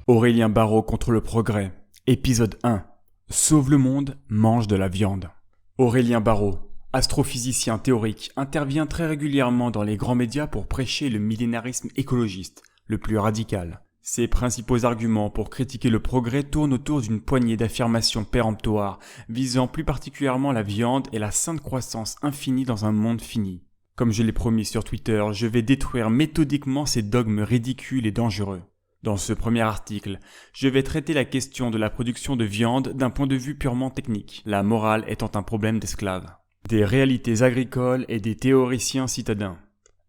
Aurélien Barraud contre le progrès. Épisode 1. Sauve le monde, mange de la viande. Aurélien Barraud, astrophysicien théorique, intervient très régulièrement dans les grands médias pour prêcher le millénarisme écologiste, le plus radical. Ses principaux arguments pour critiquer le progrès tournent autour d'une poignée d'affirmations péremptoires, visant plus particulièrement la viande et la sainte croissance infinie dans un monde fini. Comme je l'ai promis sur Twitter, je vais détruire méthodiquement ces dogmes ridicules et dangereux. Dans ce premier article, je vais traiter la question de la production de viande d'un point de vue purement technique, la morale étant un problème d'esclaves, des réalités agricoles et des théoriciens citadins.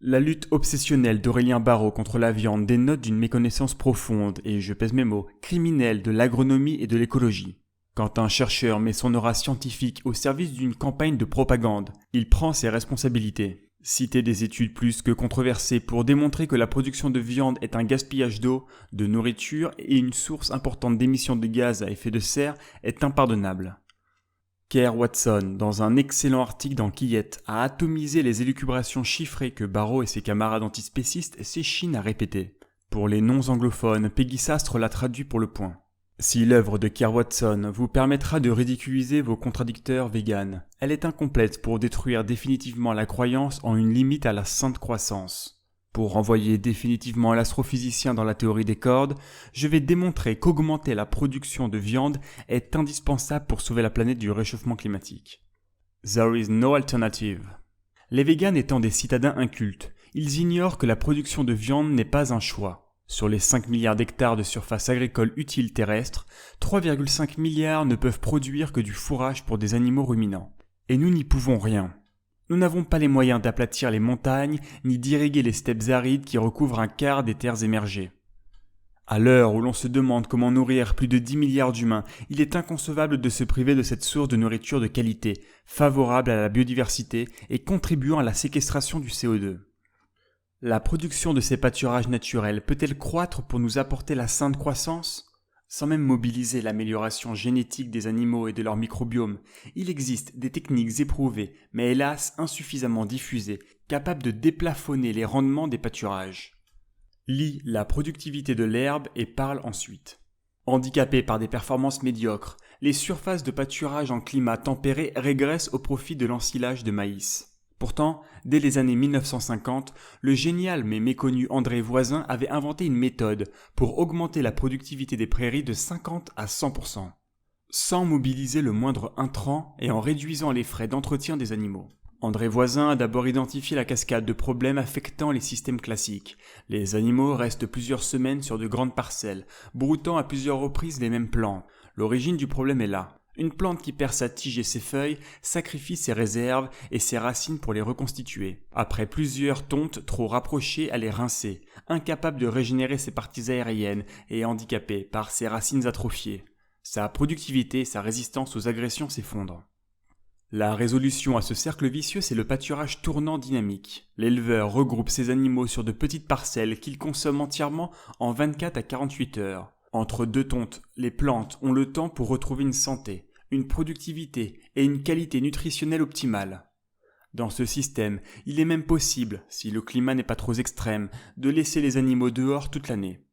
La lutte obsessionnelle d'Aurélien Barraud contre la viande dénote d'une méconnaissance profonde et, je pèse mes mots, criminelle de l'agronomie et de l'écologie. Quand un chercheur met son aura scientifique au service d'une campagne de propagande, il prend ses responsabilités. Citer des études plus que controversées pour démontrer que la production de viande est un gaspillage d'eau, de nourriture et une source importante d'émissions de gaz à effet de serre est impardonnable. Kerr Watson, dans un excellent article dans Quillette, a atomisé les élucubrations chiffrées que Barraud et ses camarades antispécistes s'échinent à répéter. Pour les non-anglophones, Peggy Sastre l'a traduit pour le point. Si l'œuvre de Kerr Watson vous permettra de ridiculiser vos contradicteurs véganes, elle est incomplète pour détruire définitivement la croyance en une limite à la sainte croissance. Pour renvoyer définitivement l'astrophysicien dans la théorie des cordes, je vais démontrer qu'augmenter la production de viande est indispensable pour sauver la planète du réchauffement climatique. There is no alternative. Les véganes étant des citadins incultes, ils ignorent que la production de viande n'est pas un choix. Sur les 5 milliards d'hectares de surface agricole utile terrestre, 3,5 milliards ne peuvent produire que du fourrage pour des animaux ruminants. Et nous n'y pouvons rien. Nous n'avons pas les moyens d'aplatir les montagnes, ni d'irriguer les steppes arides qui recouvrent un quart des terres émergées. À l'heure où l'on se demande comment nourrir plus de 10 milliards d'humains, il est inconcevable de se priver de cette source de nourriture de qualité, favorable à la biodiversité et contribuant à la séquestration du CO2. La production de ces pâturages naturels peut-elle croître pour nous apporter la sainte croissance ? Sans même mobiliser l'amélioration génétique des animaux et de leur microbiome, il existe des techniques éprouvées, mais hélas insuffisamment diffusées, capables de déplafonner les rendements des pâturages. Lis la productivité de l'herbe et parle ensuite. Handicapées par des performances médiocres, les surfaces de pâturage en climat tempéré régressent au profit de l'ensilage de maïs. Pourtant, dès les années 1950, le génial mais méconnu André Voisin avait inventé une méthode pour augmenter la productivité des prairies de 50 à 100%, sans mobiliser le moindre intrant et en réduisant les frais d'entretien des animaux. André Voisin a d'abord identifié la cascade de problèmes affectant les systèmes classiques. Les animaux restent plusieurs semaines sur de grandes parcelles, broutant à plusieurs reprises les mêmes plantes. L'origine du problème est là. Une plante qui perd sa tige et ses feuilles sacrifie ses réserves et ses racines pour les reconstituer. Après plusieurs tontes trop rapprochées, elle est rincée, incapable de régénérer ses parties aériennes et handicapée par ses racines atrophiées. Sa productivité et sa résistance aux agressions s'effondrent. La résolution à ce cercle vicieux, c'est le pâturage tournant dynamique. L'éleveur regroupe ses animaux sur de petites parcelles qu'il consomme entièrement en 24 à 48 heures. Entre deux tontes, les plantes ont le temps pour retrouver une santé, une productivité et une qualité nutritionnelle optimale. Dans ce système, il est même possible, si le climat n'est pas trop extrême, de laisser les animaux dehors toute l'année.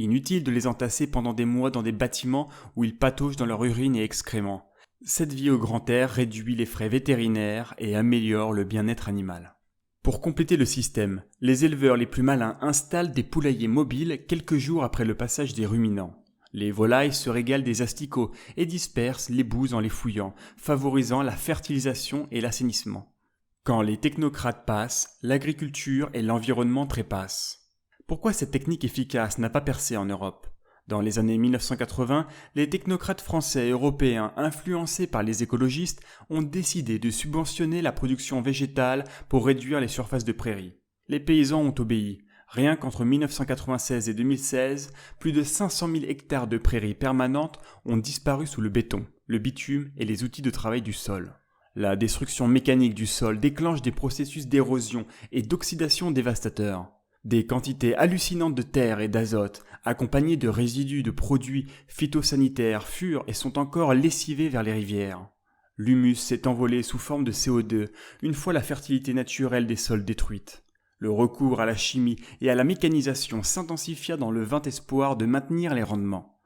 Inutile de les entasser pendant des mois dans des bâtiments où ils pataugent dans leur urine et excréments. Cette vie au grand air réduit les frais vétérinaires et améliore le bien-être animal. Pour compléter le système, les éleveurs les plus malins installent des poulaillers mobiles quelques jours après le passage des ruminants. Les volailles se régalent des asticots et dispersent les boues en les fouillant, favorisant la fertilisation et l'assainissement. Quand les technocrates passent, l'agriculture et l'environnement trépassent. Pourquoi cette technique efficace n'a pas percé en Europe ? Dans les années 1980, les technocrates français et européens influencés par les écologistes ont décidé de subventionner la production végétale pour réduire les surfaces de prairies. Les paysans ont obéi. Rien qu'entre 1996 et 2016, plus de 500 000 hectares de prairies permanentes ont disparu sous le béton, le bitume et les outils de travail du sol. La destruction mécanique du sol déclenche des processus d'érosion et d'oxydation dévastateurs. Des quantités hallucinantes de terre et d'azote, accompagnées de résidus de produits phytosanitaires, furent et sont encore lessivés vers les rivières. L'humus s'est envolé sous forme de CO2, une fois la fertilité naturelle des sols détruite. Le recours à la chimie et à la mécanisation s'intensifia dans le vain espoir de maintenir les rendements.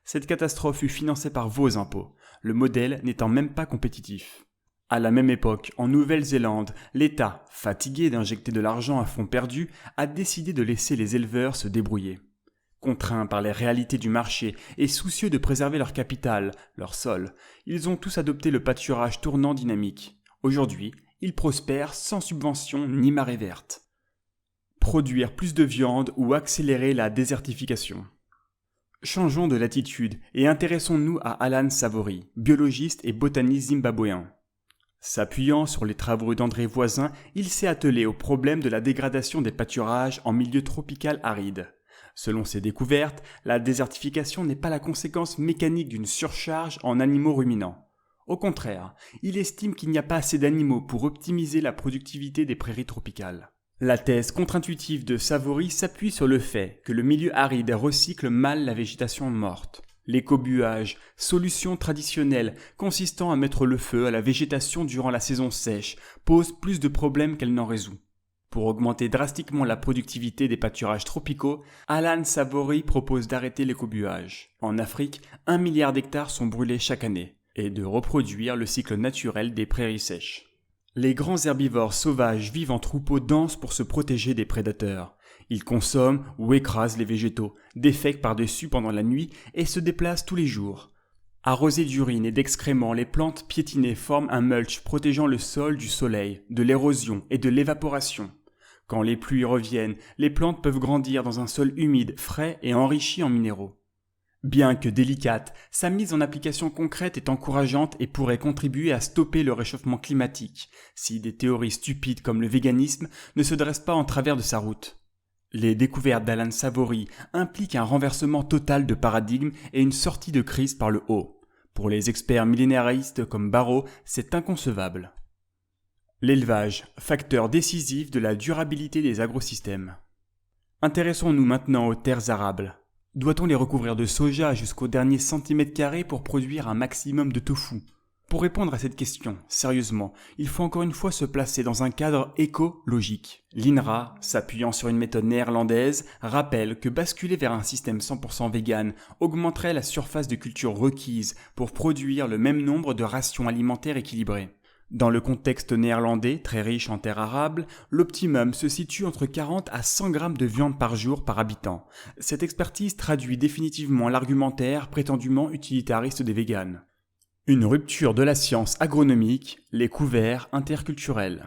Cette catastrophe fut financée par vos impôts, le modèle n'étant même pas compétitif. À la même époque, en Nouvelle-Zélande, l'État, fatigué d'injecter de l'argent à fonds perdus, a décidé de laisser les éleveurs se débrouiller. Contraints par les réalités du marché et soucieux de préserver leur capital, leur sol, ils ont tous adopté le pâturage tournant dynamique. Aujourd'hui, ils prospèrent sans subvention ni marée verte. Produire plus de viande ou accélérer la désertification. Changeons de latitude et intéressons-nous à Alan Savory, biologiste et botaniste zimbabwéen. S'appuyant sur les travaux d'André Voisin, il s'est attelé au problème de la dégradation des pâturages en milieu tropical aride. Selon ses découvertes, la désertification n'est pas la conséquence mécanique d'une surcharge en animaux ruminants. Au contraire, il estime qu'il n'y a pas assez d'animaux pour optimiser la productivité des prairies tropicales. La thèse contre-intuitive de Savory s'appuie sur le fait que le milieu aride recycle mal la végétation morte. L'écobuage, solution traditionnelle consistant à mettre le feu à la végétation durant la saison sèche, pose plus de problèmes qu'elle n'en résout. Pour augmenter drastiquement la productivité des pâturages tropicaux, Alan Savory propose d'arrêter l'écobuage. En Afrique, 1 milliard d'hectares sont brûlés chaque année, et de reproduire le cycle naturel des prairies sèches. Les grands herbivores sauvages vivent en troupeaux denses pour se protéger des prédateurs. Ils consomment ou écrasent les végétaux, défèquent par-dessus pendant la nuit et se déplacent tous les jours. Arrosées d'urine et d'excréments, les plantes piétinées forment un mulch protégeant le sol du soleil, de l'érosion et de l'évaporation. Quand les pluies reviennent, les plantes peuvent grandir dans un sol humide, frais et enrichi en minéraux. Bien que délicate, sa mise en application concrète est encourageante et pourrait contribuer à stopper le réchauffement climatique, si des théories stupides comme le véganisme ne se dressent pas en travers de sa route. Les découvertes d'Alan Savory impliquent un renversement total de paradigme et une sortie de crise par le haut. Pour les experts millénaristes comme Barrow, c'est inconcevable. L'élevage, facteur décisif de la durabilité des agrosystèmes. Intéressons-nous maintenant aux terres arables. Doit-on les recouvrir de soja jusqu'au dernier centimètre carré pour produire un maximum de tofu ? Pour répondre à cette question, sérieusement, il faut encore une fois se placer dans un cadre écologique. L'INRA, s'appuyant sur une méthode néerlandaise, rappelle que basculer vers un système 100% vegan augmenterait la surface de culture requise pour produire le même nombre de rations alimentaires équilibrées. Dans le contexte néerlandais, très riche en terres arables, l'optimum se situe entre 40 à 100 grammes de viande par jour par habitant. Cette expertise traduit définitivement l'argumentaire prétendument utilitariste des véganes. Une rupture de la science agronomique, les couverts interculturels.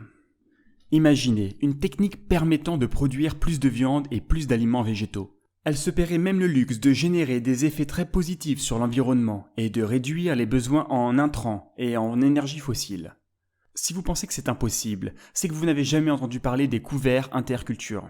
Imaginez une technique permettant de produire plus de viande et plus d'aliments végétaux. Elle se paierait même le luxe de générer des effets très positifs sur l'environnement et de réduire les besoins en intrants et en énergie fossile. Si vous pensez que c'est impossible, c'est que vous n'avez jamais entendu parler des couverts interculture.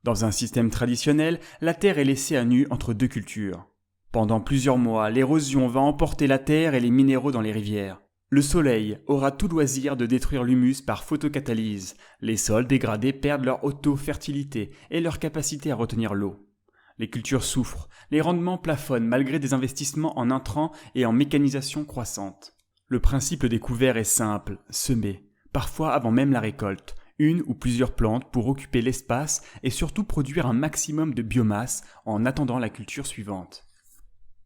Dans un système traditionnel, la terre est laissée à nu entre deux cultures. Pendant plusieurs mois, l'érosion va emporter la terre et les minéraux dans les rivières. Le soleil aura tout loisir de détruire l'humus par photocatalyse. Les sols dégradés perdent leur auto-fertilité et leur capacité à retenir l'eau. Les cultures souffrent, les rendements plafonnent malgré des investissements en intrants et en mécanisation croissante. Le principe des couverts est simple, semer, parfois avant même la récolte, une ou plusieurs plantes pour occuper l'espace et surtout produire un maximum de biomasse en attendant la culture suivante.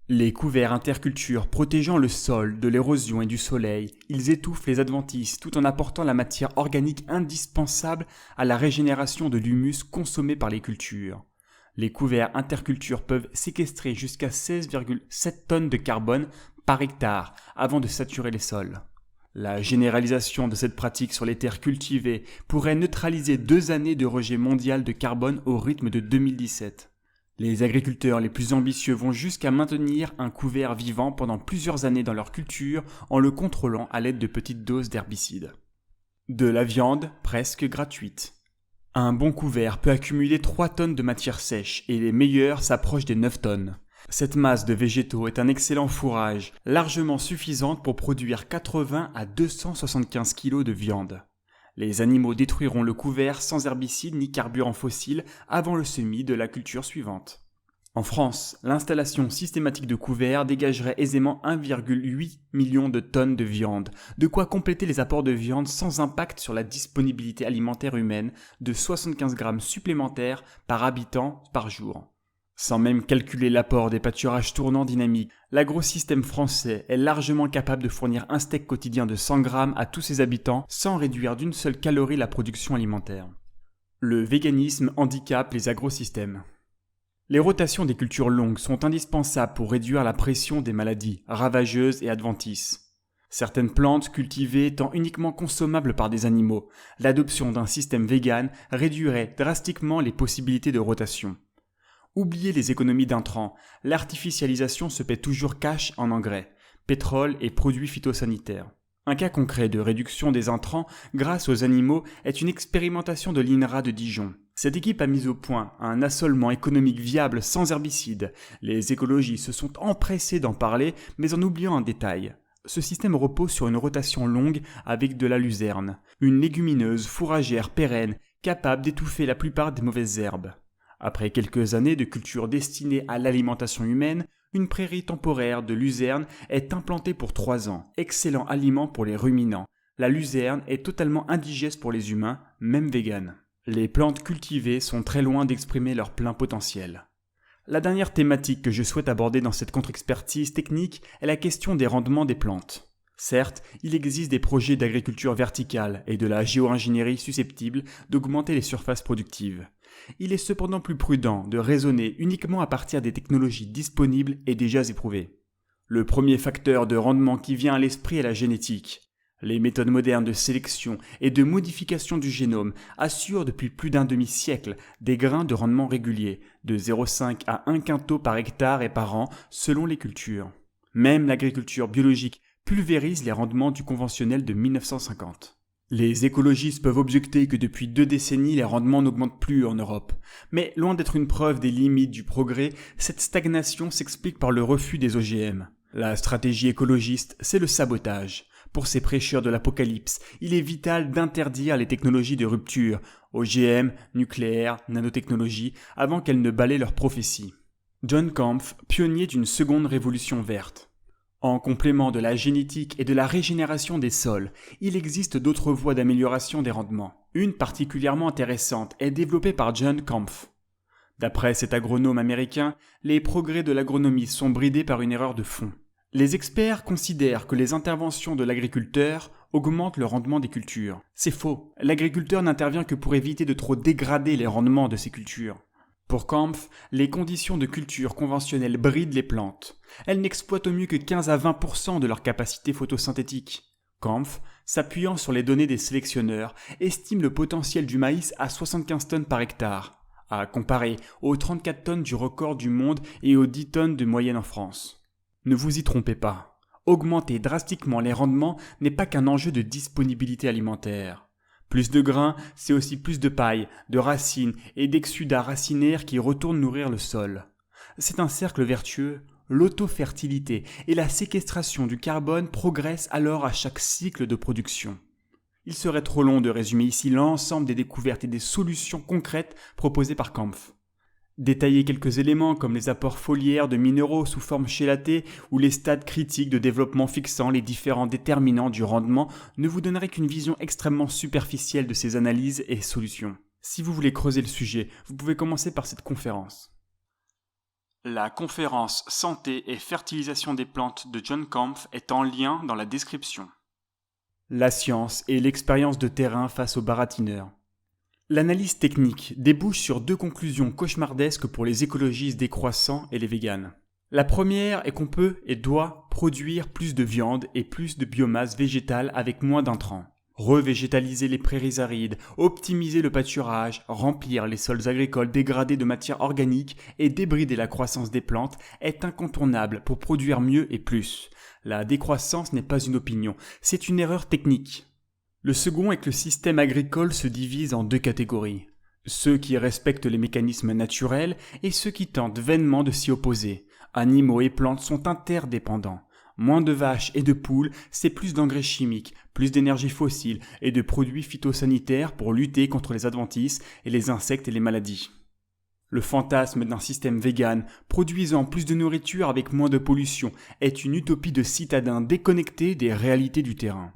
Les couverts interculture protégeant le sol de l'érosion et du soleil, ils étouffent les adventices tout en apportant la matière organique indispensable à la régénération de l'humus consommé par les cultures. Les couverts interculture peuvent séquestrer jusqu'à 16,7 tonnes de carbone par hectare avant de saturer les sols. La généralisation de cette pratique sur les terres cultivées pourrait neutraliser 2 années de rejet mondial de carbone au rythme de 2017. Les agriculteurs les plus ambitieux vont jusqu'à maintenir un couvert vivant pendant plusieurs années dans leur culture en le contrôlant à l'aide de petites doses d'herbicides. De la viande presque gratuite. Un bon couvert peut accumuler 3 tonnes de matière sèche et les meilleurs s'approchent des 9 tonnes. Cette masse de végétaux est un excellent fourrage, largement suffisante pour produire 80 à 275 kg de viande. Les animaux détruiront le couvert sans herbicides ni carburant fossile avant le semis de la culture suivante. En France, l'installation systématique de couverts dégagerait aisément 1,8 million de tonnes de viande, de quoi compléter les apports de viande sans impact sur la disponibilité alimentaire humaine de 75 grammes supplémentaires par habitant par jour. Sans même calculer l'apport des pâturages tournants dynamiques, l'agrosystème français est largement capable de fournir un steak quotidien de 100 grammes à tous ses habitants sans réduire d'une seule calorie la production alimentaire. Le véganisme handicape les agrosystèmes. Les rotations des cultures longues sont indispensables pour réduire la pression des maladies ravageuses et adventices. Certaines plantes cultivées étant uniquement consommables par des animaux, l'adoption d'un système vegan réduirait drastiquement les possibilités de rotation. Oubliez les économies d'intrants, l'artificialisation se paie toujours cash en engrais, pétrole et produits phytosanitaires. Un cas concret de réduction des intrants grâce aux animaux est une expérimentation de l'INRA de Dijon. Cette équipe a mis au point un assolement économique viable sans herbicides. Les écologistes se sont empressés d'en parler, mais en oubliant un détail. Ce système repose sur une rotation longue avec de la luzerne, une légumineuse fourragère pérenne capable d'étouffer la plupart des mauvaises herbes. Après quelques années de culture destinée à l'alimentation humaine, une prairie temporaire de luzerne est implantée pour 3 ans, excellent aliment pour les ruminants. La luzerne est totalement indigeste pour les humains, même véganes. Les plantes cultivées sont très loin d'exprimer leur plein potentiel. La dernière thématique que je souhaite aborder dans cette contre-expertise technique est la question des rendements des plantes. Certes, il existe des projets d'agriculture verticale et de la géo-ingénierie susceptibles d'augmenter les surfaces productives. Il est cependant plus prudent de raisonner uniquement à partir des technologies disponibles et déjà éprouvées. Le premier facteur de rendement qui vient à l'esprit est la génétique. Les méthodes modernes de sélection et de modification du génome assurent depuis plus d'un demi-siècle des gains de rendement réguliers, de 0,5 à 1 quinto par hectare et par an selon les cultures. Même l'agriculture biologique pulvérise les rendements du conventionnel de 1950. Les écologistes peuvent objecter que depuis 2 décennies, les rendements n'augmentent plus en Europe. Mais loin d'être une preuve des limites du progrès, cette stagnation s'explique par le refus des OGM. La stratégie écologiste, c'est le sabotage. Pour ces prêcheurs de l'apocalypse, il est vital d'interdire les technologies de rupture, OGM, nucléaire, nanotechnologie, avant qu'elles ne balaient leur prophétie. John Kampf, pionnier d'une seconde révolution verte. En complément de la génétique et de la régénération des sols, il existe d'autres voies d'amélioration des rendements. Une particulièrement intéressante est développée par John Kampf. D'après cet agronome américain, les progrès de l'agronomie sont bridés par une erreur de fond. Les experts considèrent que les interventions de l'agriculteur augmentent le rendement des cultures. C'est faux. L'agriculteur n'intervient que pour éviter de trop dégrader les rendements de ses cultures. Pour Kampf, les conditions de culture conventionnelles brident les plantes. Elles n'exploitent au mieux que 15 à 20% de leur capacité photosynthétique. Kampf, s'appuyant sur les données des sélectionneurs, estime le potentiel du maïs à 75 tonnes par hectare, à comparer aux 34 tonnes du record du monde et aux 10 tonnes de moyenne en France. Ne vous y trompez pas. Augmenter drastiquement les rendements n'est pas qu'un enjeu de disponibilité alimentaire. Plus de grains, c'est aussi plus de paille, de racines et d'exsudats racinaires qui retournent nourrir le sol. C'est un cercle vertueux. L'autofertilité et la séquestration du carbone progressent alors à chaque cycle de production. Il serait trop long de résumer ici l'ensemble des découvertes et des solutions concrètes proposées par Kampf. Détailler quelques éléments comme les apports foliaires de minéraux sous forme chélatée ou les stades critiques de développement fixant les différents déterminants du rendement ne vous donnerait qu'une vision extrêmement superficielle de ces analyses et solutions. Si vous voulez creuser le sujet, vous pouvez commencer par cette conférence. La conférence Santé et fertilisation des plantes de John Kampf est en lien dans la description. La science et l'expérience de terrain face aux baratineurs. L'analyse technique débouche sur 2 conclusions cauchemardesques pour les écologistes décroissants et les véganes. La première est qu'on peut et doit produire plus de viande et plus de biomasse végétale avec moins d'intrants. Revégétaliser les prairies arides, optimiser le pâturage, remplir les sols agricoles dégradés de matière organique et débrider la croissance des plantes est incontournable pour produire mieux et plus. La décroissance n'est pas une opinion, c'est une erreur technique. Le second est que le système agricole se divise en 2 catégories. Ceux qui respectent les mécanismes naturels et ceux qui tentent vainement de s'y opposer. Animaux et plantes sont interdépendants. Moins de vaches et de poules, c'est plus d'engrais chimiques, plus d'énergie fossile et de produits phytosanitaires pour lutter contre les adventices et les insectes et les maladies. Le fantasme d'un système vegan, produisant plus de nourriture avec moins de pollution, est une utopie de citadins déconnectés des réalités du terrain.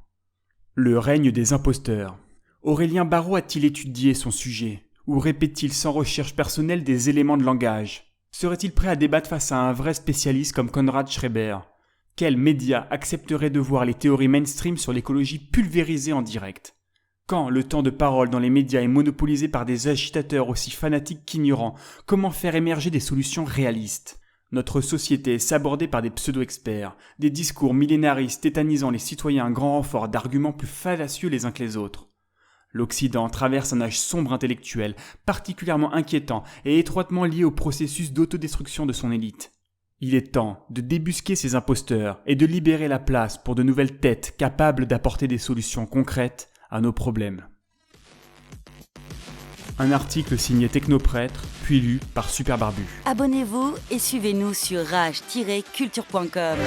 Le règne des imposteurs. Aurélien Barraud a-t-il étudié son sujet, ou répète-t-il sans recherche personnelle des éléments de langage ? Serait-il prêt à débattre face à un vrai spécialiste comme Konrad Schreiber ? Quels médias accepteraient de voir les théories mainstream sur l'écologie pulvérisées en direct ? Quand le temps de parole dans les médias est monopolisé par des agitateurs aussi fanatiques qu'ignorants, comment faire émerger des solutions réalistes ? Notre société est sabordée par des pseudo-experts, des discours millénaristes tétanisant les citoyens à un grand renfort d'arguments plus fallacieux les uns que les autres. L'Occident traverse un âge sombre intellectuel, particulièrement inquiétant et étroitement lié au processus d'autodestruction de son élite. Il est temps de débusquer ces imposteurs et de libérer la place pour de nouvelles têtes capables d'apporter des solutions concrètes à nos problèmes. Un article signé Technoprêtre, puis lu par Super Barbu. Abonnez-vous et suivez-nous sur rage-culture.com.